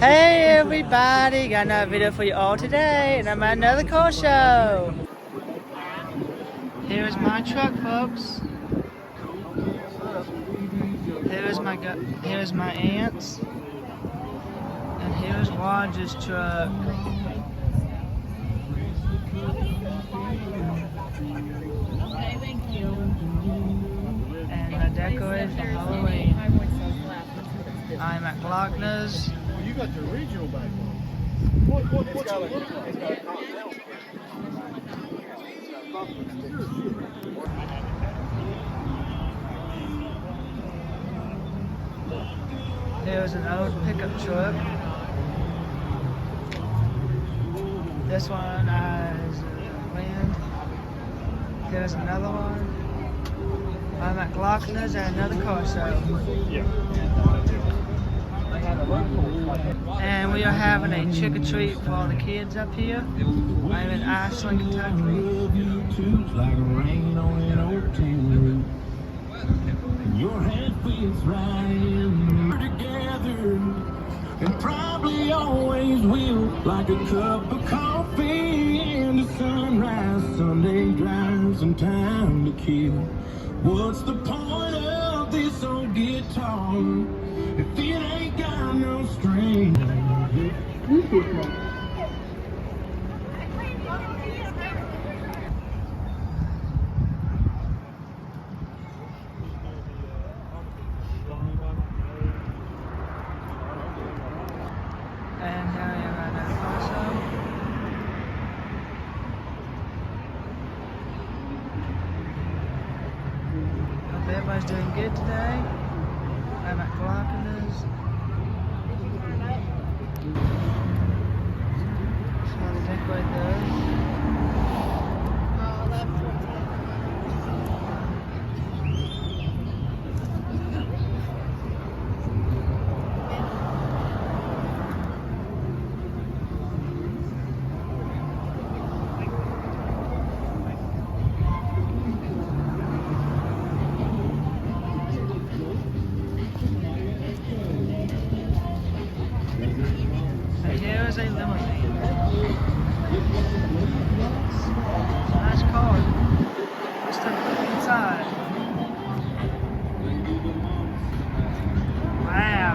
Hey everybody, got another video for you all today, and I'm at another car show. Here's my truck, folks. Here's my aunt's, and here's Roger's truck. Okay, thank you. And the decorated for Halloween. I'm at Glockner's. Well, you got the original back on. What's it look like? Here's an old pickup truck. This one has wind. Here's another one. I'm at Glockner's at another car show. And we are having a trick-or-treat for all the kids up here. I'm in Ashland, Kentucky. Your head fits right in together, and probably always will, like a cup of coffee and a sunrise. Sunday drives and time to kill. What's the point of this old guitar if it ain't got no strings? And here we are at our car show. Hope everybody's doing good today. I'm at Glockner's. That's how they decorate those. And here is a limousine. Nice car. Let's take a look inside. Wow.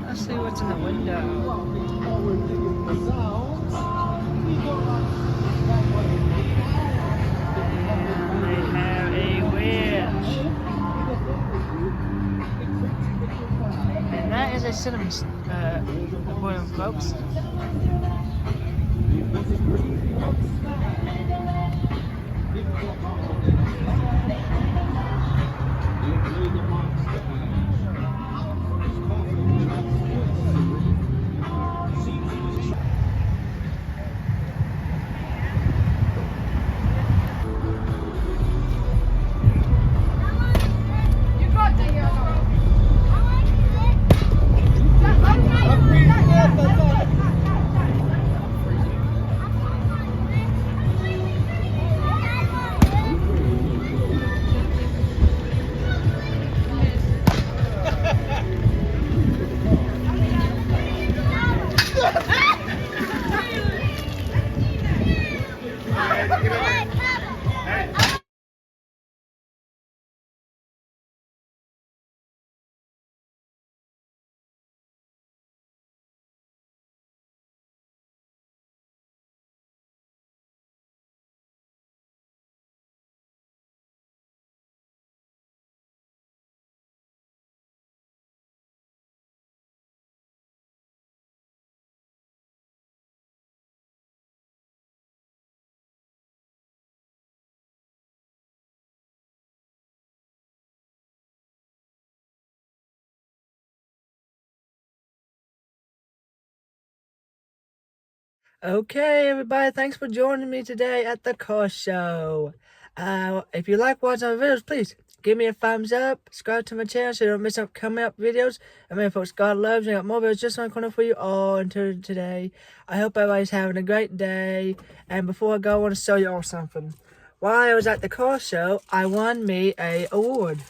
Let's see what's in the window. And they have a witch. And that is a cinnamon boil, folks. Okay, everybody, thanks for joining me today at the car show. If you like watching our videos, please give me a thumbs up, subscribe to my channel so you don't miss coming up videos. And man, folks, God loves you. I got more videos just on the corner for you all until today. I hope everybody's having a great day. And before I go, I want to show you all something. While I was at the car show, I won me a award.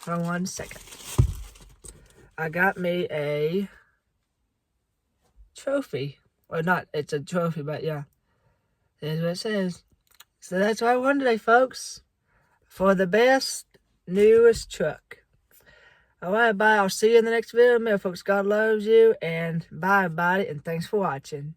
Hold on 1 second. I got me a trophy. Or not, it's a trophy, but yeah. That's what it says. So that's what I won today, folks. For the best, newest truck. Alright, bye. I'll see you in the next video. Remember, folks, God loves you. And bye, everybody. And thanks for watching.